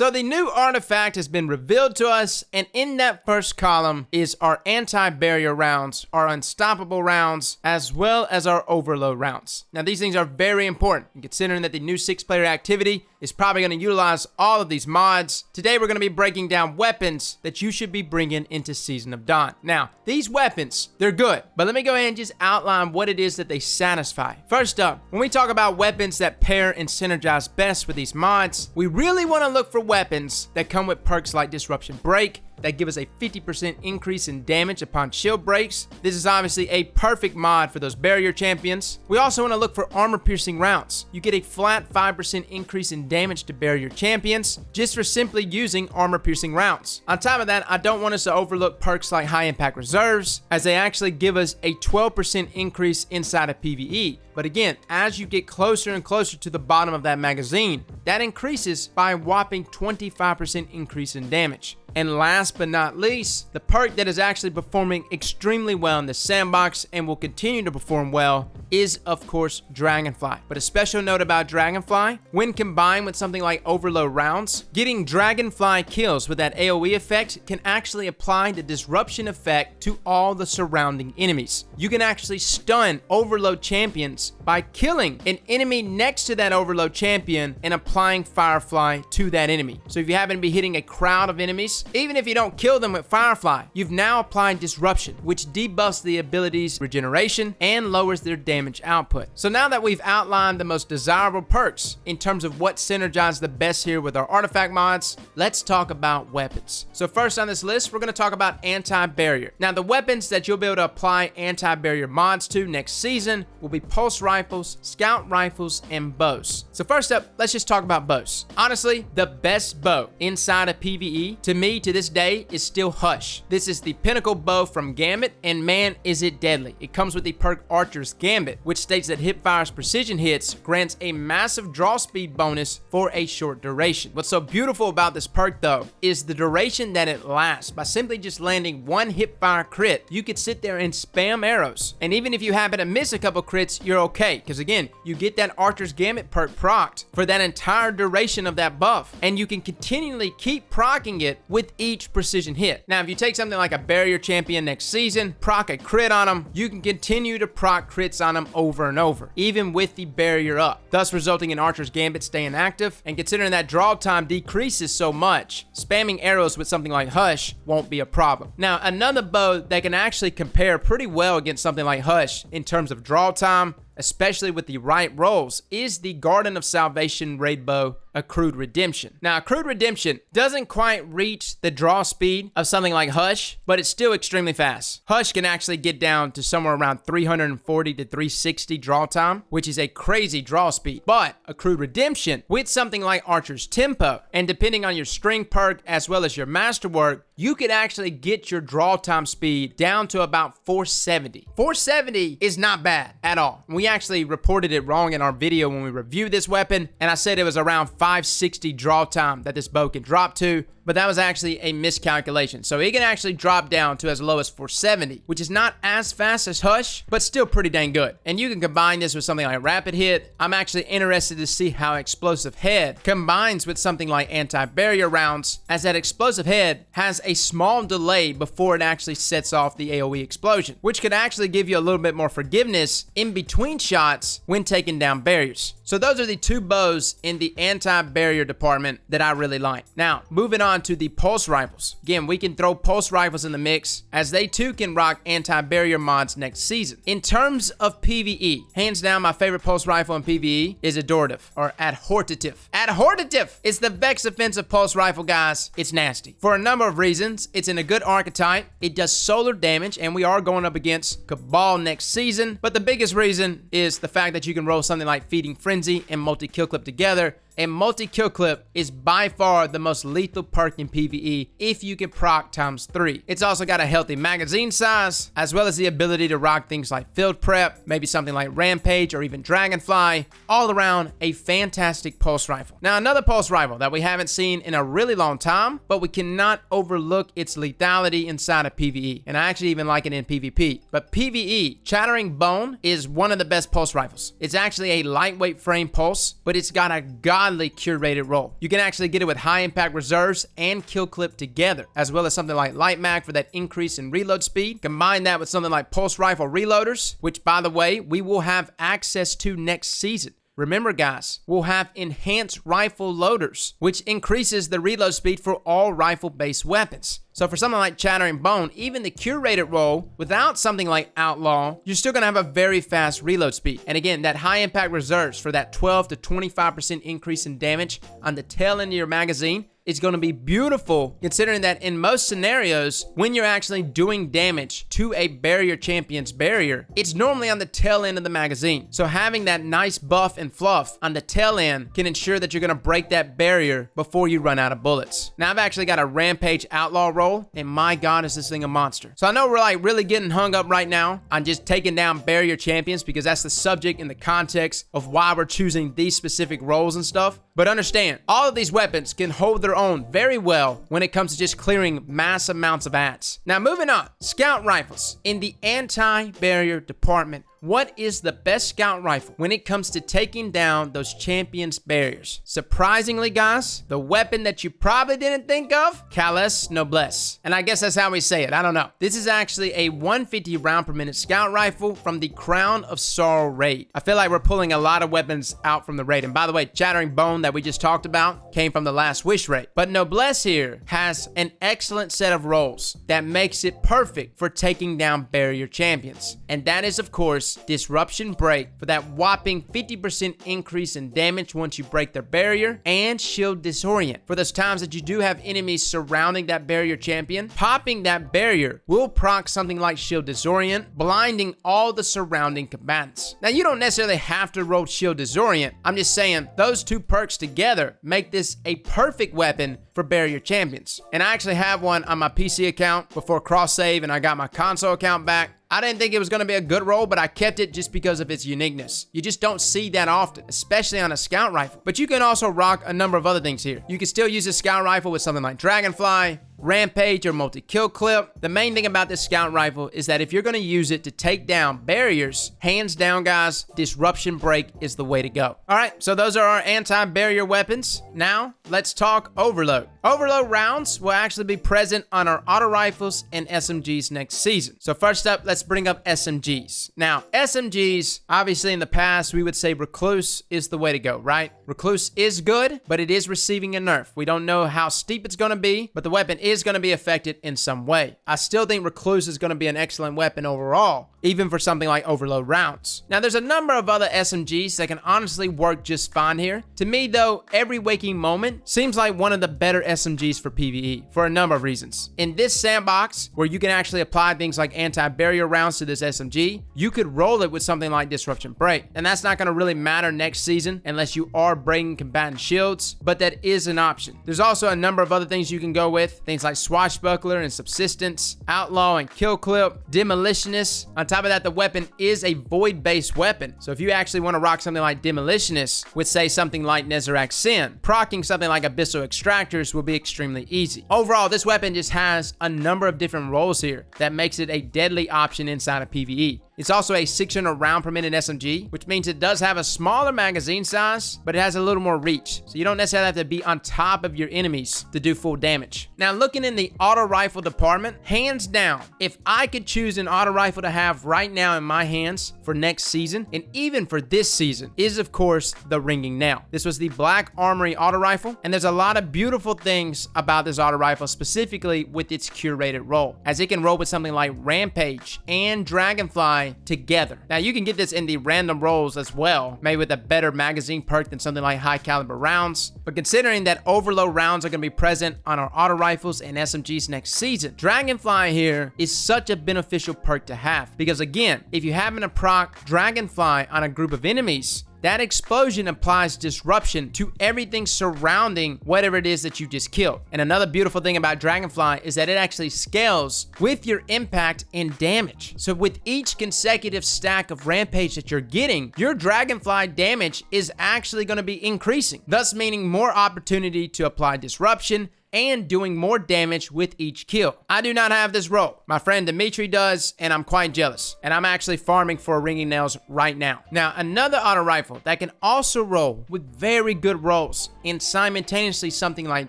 So the new artifact has been revealed to us, and in that first column is our anti-barrier rounds, our unstoppable rounds, as well as our overload rounds. Now these things are very important, considering that the new 6-player activity is probably going to utilize all of these mods. Today we're going to be breaking down weapons that you should be bringing into Season of Dawn. Now, these weapons, they're good, but let me go ahead and just outline what it is that they satisfy. First up, when we talk about weapons that pair and synergize best with these mods, we really want to look for weapons that come with perks like Disruption Break, that give us a 50% increase in damage upon shield breaks. This is obviously a perfect mod for those barrier champions. We also want to look for armor piercing rounds. You get a flat 5% increase in damage to barrier champions just for simply using armor piercing rounds. On top of that, I don't want us to overlook perks like high impact reserves, as they actually give us a 12% increase inside of PvE. But again, as you get closer and closer to the bottom of that magazine, that increases by a whopping 25% increase in damage. And last but not least, the perk that is actually performing extremely well in the sandbox and will continue to perform well is, of course, Dragonfly. But a special note about Dragonfly, when combined with something like Overload rounds, getting Dragonfly kills with that AoE effect can actually apply the disruption effect to all the surrounding enemies. You can actually stun Overload champions by killing an enemy next to that Overload champion and applying Firefly to that enemy. So if you happen to be hitting a crowd of enemies, even if you don't kill them with Firefly, you've now applied Disruption, which debuffs the ability's regeneration and lowers their damage output. So now that we've outlined the most desirable perks in terms of what synergizes the best here with our artifact mods, let's talk about weapons. So first on this list, we're going to talk about anti-barrier. Now the weapons that you'll be able to apply anti-barrier mods to next season will be pulse rifles, scout rifles, and bows. So first up, let's just talk about bows. Honestly, the best bow inside of PvE to me to this day is still Hush. This is the pinnacle bow from Gambit, and man is it deadly. It comes with the perk Archer's Gambit, which states that hipfire's precision hits grants a massive draw speed bonus for a short duration. What's so beautiful about this perk though is the duration that it lasts. By simply just landing one hipfire crit, you could sit there and spam arrows, and even if you happen to miss a couple crits, you're okay, because again, you get that Archer's Gambit perk procced for that entire duration of that buff, and you can continually keep proccing it with each precision hit. Now, if you take something like a barrier champion next season, proc a crit on them, you can continue to proc crits on them over and over, even with the barrier up, thus resulting in Archer's Gambit staying active. And considering that draw time decreases so much, spamming arrows with something like Hush won't be a problem. Now, another bow that can actually compare pretty well against something like Hush in terms of draw time, especially with the right rolls, is the Garden of Salvation raid bow, Accrued Redemption. Now, Accrued Redemption doesn't quite reach the draw speed of something like Hush, but it's still extremely fast. Hush can actually get down to somewhere around 340 to 360 draw time, which is a crazy draw speed. But Accrued Redemption, with something like Archer's Tempo, and depending on your string perk as well as your masterwork, you could actually get your draw time speed down to about 470. 470 is not bad at all. We actually reported it wrong in our video when we reviewed this weapon, and I said it was around 560 draw time that this bow can drop to, but that was actually a miscalculation. So it can actually drop down to as low as 470, which is not as fast as Hush, but still pretty dang good. And you can combine this with something like Rapid Hit. I'm actually interested to see how Explosive Head combines with something like anti-barrier rounds, as that Explosive Head has a small delay before it actually sets off the AoE explosion, which could actually give you a little bit more forgiveness in between shots when taking down barriers. So those are the two bows in the anti-barrier department that I really like. Now, moving on to the pulse rifles. Again, we can throw pulse rifles in the mix, as they too can rock anti-barrier mods next season. In terms of PvE, hands down my favorite pulse rifle in PvE is Adorative, or Adhortative. Adhortative is the Vex offensive pulse rifle, guys. It's nasty. For a number of reasons. It's in a good archetype, it does solar damage, and we are going up against Cabal next season, but the biggest reason is the fact that you can roll something like Feeding Frenzy and multi-kill clip together, and multi-kill clip is by far the most lethal perk in PvE if you can proc ×3. It's also got a healthy magazine size, as well as the ability to rock things like Field Prep, maybe something like Rampage or even Dragonfly. All around a fantastic pulse rifle. Now, another pulse rifle that we haven't seen in a really long time, but we cannot overlook its lethality inside of PvE, and I actually even like it in PvP. But PvE, Chattering Bone is one of the best pulse rifles. It's actually a lightweight frame pulse, but it's got a god highly curated roll. You can actually get it with high impact reserves and kill clip together, as well as something like light mag for that increase in reload speed. Combine that with something like pulse rifle reloaders, which by the way, we will have access to next season. Remember guys, we'll have enhanced rifle loaders, which increases the reload speed for all rifle-based weapons. So for something like Chattering Bone, even the curated roll, without something like Outlaw, you're still going to have a very fast reload speed. And again, that high impact reserves for that 12 to 25% increase in damage on the tail end of your magazine is going to be beautiful, considering that in most scenarios, when you're actually doing damage to a barrier champion's barrier, it's normally on the tail end of the magazine. So having that nice buff and fluff on the tail end can ensure that you're going to break that barrier before you run out of bullets. Now I've actually got a Rampage Outlaw roll, and my god is this thing a monster. So I know we're like really getting hung up right now on just taking down barrier champions because that's the subject in the context of why we're choosing these specific rolls and stuff. But understand, all of these weapons can hold their own very well when it comes to just clearing mass amounts of ads. Now moving on, scout rifles. In the anti-barrier department, what is the best scout rifle when it comes to taking down those champions' barriers? Surprisingly, guys, the weapon that you probably didn't think of, calais noblesse. And I guess that's how we say it, I don't know. This is actually a 150 round per minute scout rifle from the Crown of Sorrow raid. I feel like we're pulling a lot of weapons out from the raid. And by the way, Chattering Bone that we just talked about came from the Last Wish raid. But noblesse here has an excellent set of rolls that makes it perfect for taking down barrier champions. And that is, of course, disruption break for that whopping 50% increase in damage once you break their barrier, and shield disorient for those times that you do have enemies surrounding that barrier champion. Popping that barrier will proc something like shield disorient, blinding all the surrounding combatants. Now you don't necessarily have to roll shield disorient. I'm just saying those two perks together make this a perfect weapon for barrier champions. And I actually have one on my PC account before cross save and I got my console account back. I didn't think it was going to be a good roll, but I kept it just because of its uniqueness. You just don't see that often, especially on a scout rifle. But you can also rock a number of other things here. You can still use a scout rifle with something like Dragonfly, Rampage, or multi-kill clip. The main thing about this scout rifle is that if you're going to use it to take down barriers, hands down guys, disruption break is the way to go. All right, so those are our anti-barrier weapons. Now let's talk overload. Overload rounds will actually be present on our auto rifles and SMGs next season. So first up, let's bring up SMGs. Now SMGs, obviously in the past we would say Recluse is the way to go, right? Recluse is good, but it is receiving a nerf. We don't know how steep it's going to be, but the weapon is going to be affected in some way. I still think Recluse is going to be an excellent weapon overall, even for something like overload rounds. Now there's a number of other SMGs that can honestly work just fine here. To me though, Every Waking Moment seems like one of the better SMGs for PvE for a number of reasons. In this sandbox, where you can actually apply things like anti-barrier rounds to this SMG, you could roll it with something like Disruption Break. And that's not going to really matter next season unless you are breaking combatant shields, but that is an option. There's also a number of other things you can go with, things like Swashbuckler and Subsistence, Outlaw and Kill Clip, Demolitionist. On top of that, the weapon is a void-based weapon. So if you actually want to rock something like Demolitionist with, say, something like Nezarec Sin, proccing something like Abyssal Extractors will be extremely easy. Overall, this weapon just has a number of different roles here that makes it a deadly option inside of PvE. It's also a 600 round per minute SMG, which means it does have a smaller magazine size, but it has a little more reach. So you don't necessarily have to be on top of your enemies to do full damage. Now looking in the auto rifle department, hands down, if I could choose an auto rifle to have right now in my hands for next season, and even for this season, is of course the Ringing Nail. This was the Black Armory auto rifle, and there's a lot of beautiful things about this auto rifle, specifically with its curated roll, as it can roll with something like Rampage and Dragonfly together. Now you can get this in the random rolls as well, maybe with a better magazine perk than something like high caliber rounds. But considering that overload rounds are going to be present on our auto rifles and SMGs next season, Dragonfly here is such a beneficial perk to have, because again, if you happen to proc Dragonfly on a group of enemies, that explosion applies disruption to everything surrounding whatever it is that you just killed. And another beautiful thing about Dragonfly is that it actually scales with your impact and damage. So with each consecutive stack of Rampage that you're getting, your Dragonfly damage is actually going to be increasing, thus meaning more opportunity to apply disruption and doing more damage with each kill. I do not have this roll. My friend Dimitri does, and I'm quite jealous. And I'm actually farming for ringing nails right now. Now, another auto rifle that can also roll with very good rolls and simultaneously something like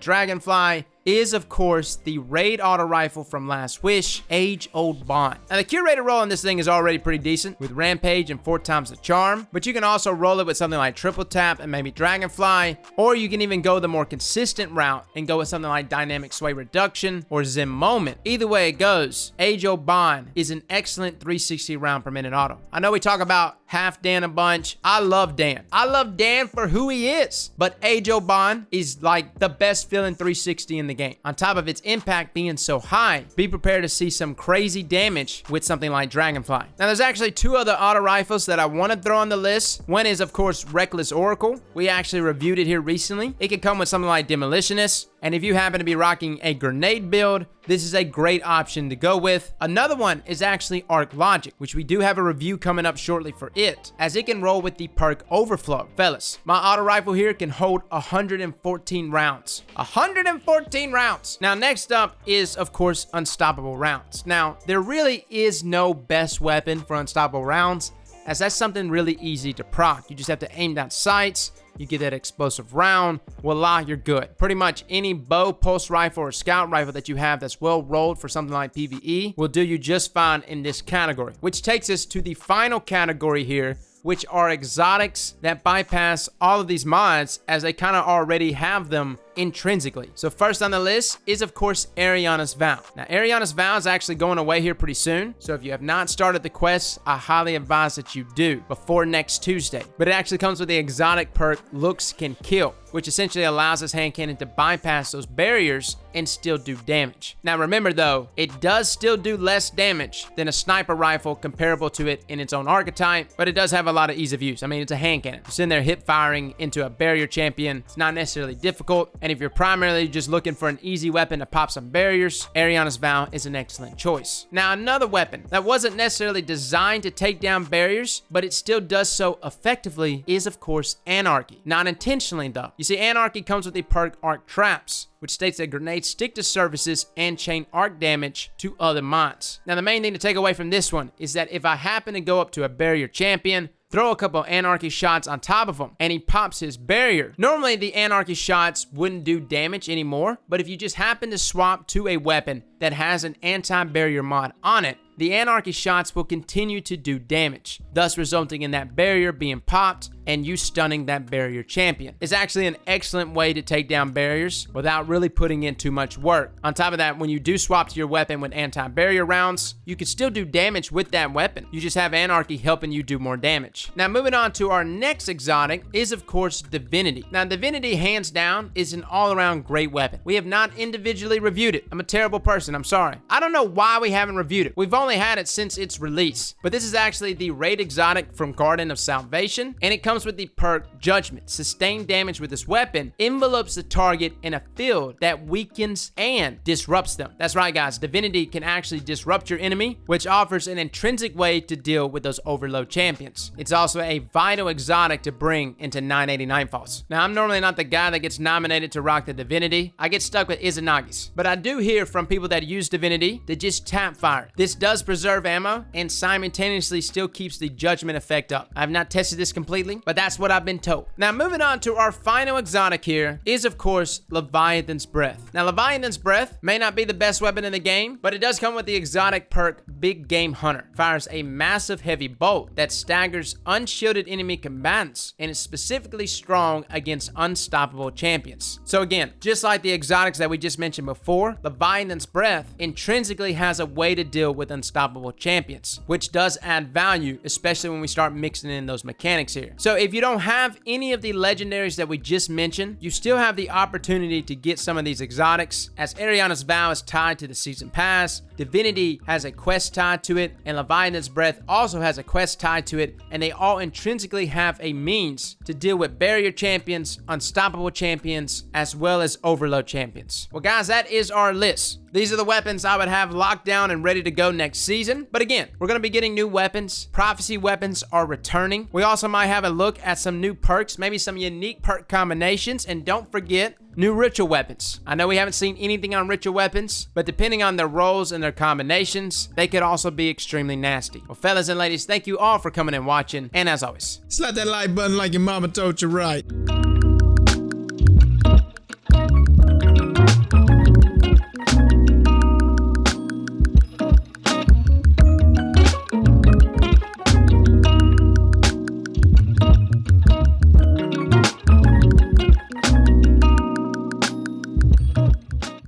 Dragonfly is, of course, the raid auto rifle from Last Wish, Age-Old Bond. Now, the curator roll on this thing is already pretty decent with Rampage and 4 times the charm, but you can also roll it with something like Triple Tap and maybe Dragonfly, or you can even go the more consistent route and go with something like Dynamic Sway Reduction or Zim Moment. Either way it goes, Age-Old Bond is an excellent 360 round per minute auto. I know we talk about half Dan a bunch. I love Dan. I love Dan for who he is, but Age-Old Bond is like the best feeling 360 in the game. On top of its impact being so high, be prepared to see some crazy damage with something like Dragonfly. Now, there's actually 2 other auto rifles that I want to throw on the list. One is, of course, Reckless Oracle. We actually reviewed it here recently. It could come with something like Demolitionist, and if you happen to be rocking a grenade build, this is a great option to go with. Another one is actually Arc Logic, which we do have a review coming up shortly for it, as it can roll with the perk Overflow. Fellas, my auto rifle here can hold 114 rounds. 114 rounds! Now, next up is, of course, Unstoppable Rounds. Now, there really is no best weapon for Unstoppable Rounds, as that's something really easy to proc. You just have to aim down sights, you get that explosive round, voila, you're good. Pretty much any bow, pulse rifle, or scout rifle that you have that's well rolled for something like PvE will do you just fine in this category. Which takes us to the final category here, which are exotics that bypass all of these mods as they kind of already have them intrinsically. So first on the list is, of course, Ariana's Vow. Now, Ariana's Vow is actually going away here pretty soon, so if you have not started the quest, I highly advise that you do before next Tuesday. But it actually comes with the exotic perk Looks Can Kill, which essentially allows this hand cannon to bypass those barriers and still do damage. Now remember though, it does still do less damage than a sniper rifle comparable to it in its own archetype, but it does have a lot of ease of use. I mean, it's a hand cannon. It's in there hip firing into a barrier champion. It's not necessarily difficult, and if you're primarily just looking for an easy weapon to pop some barriers, Ariana's Vow is an excellent choice. Now, another weapon that wasn't necessarily designed to take down barriers, but it still does so effectively is, of course, Anarchy. Not intentionally though. You see, Anarchy comes with the perk Arc Traps, which states that grenades stick to surfaces and chain arc damage to other mods. Now, the main thing to take away from this one is that if I happen to go up to a barrier champion, throw a couple Anarchy shots on top of him, and he pops his barrier. Normally, the Anarchy shots wouldn't do damage anymore, but if you just happen to swap to a weapon that has an anti-barrier mod on it, the Anarchy shots will continue to do damage, thus resulting in that barrier being popped and you stunning that barrier champion. It's actually an excellent way to take down barriers without really putting in too much work. On top of that, when you do swap to your weapon with anti-barrier rounds, you can still do damage with that weapon. You just have Anarchy helping you do more damage. Now, moving on to our next exotic is, of course, Divinity. Now, Divinity, hands down, is an all-around great weapon. We have not individually reviewed it. I'm a terrible person, I'm sorry. I don't know why we haven't reviewed it. We've only had it since its release, but this is actually the raid exotic from Garden of Salvation, and it comes with the perk Judgment. Sustained damage with this weapon envelopes the target in a field that weakens and disrupts them. That's right, guys. Divinity can actually disrupt your enemy, which offers an intrinsic way to deal with those overload champions. It's also a vital exotic to bring into 989 Falls. Now, I'm normally not the guy that gets nominated to rock the Divinity. I get stuck with Izanagi's, but I do hear from people that use Divinity that just tap fire. This does preserve ammo and simultaneously still keeps the Judgment effect up. I have not tested this completely, but that's what I've been told. Now, moving on to our final exotic here is, of course, Leviathan's Breath. Now, Leviathan's Breath may not be the best weapon in the game, but it does come with the exotic perk Big Game Hunter. Fires a massive heavy bolt that staggers unshielded enemy combatants and is specifically strong against unstoppable champions. So again, just like the exotics that we just mentioned before, Leviathan's Breath intrinsically has a way to deal with unstoppable champions, which does add value, especially when we start mixing in those mechanics here. So if you don't have any of the legendaries that we just mentioned, you still have the opportunity to get some of these exotics, as Ariana's Vow is tied to the Season Pass, Divinity has a quest tied to it, and Leviathan's Breath also has a quest tied to it, and they all intrinsically have a means to deal with barrier champions, unstoppable champions, as well as overload champions. Well, guys, that is our list. These are the weapons I would have locked down and ready to go next season. But again, we're going to be getting new weapons. Prophecy weapons are returning. We also might have a look at some new perks, maybe some unique perk combinations. And don't forget, New ritual weapons. I know we haven't seen anything on ritual weapons, but depending on their roles and their combinations, they could also be extremely nasty. Well, fellas and ladies, thank you all for coming and watching, and as always, slap that like button like your mama told you right.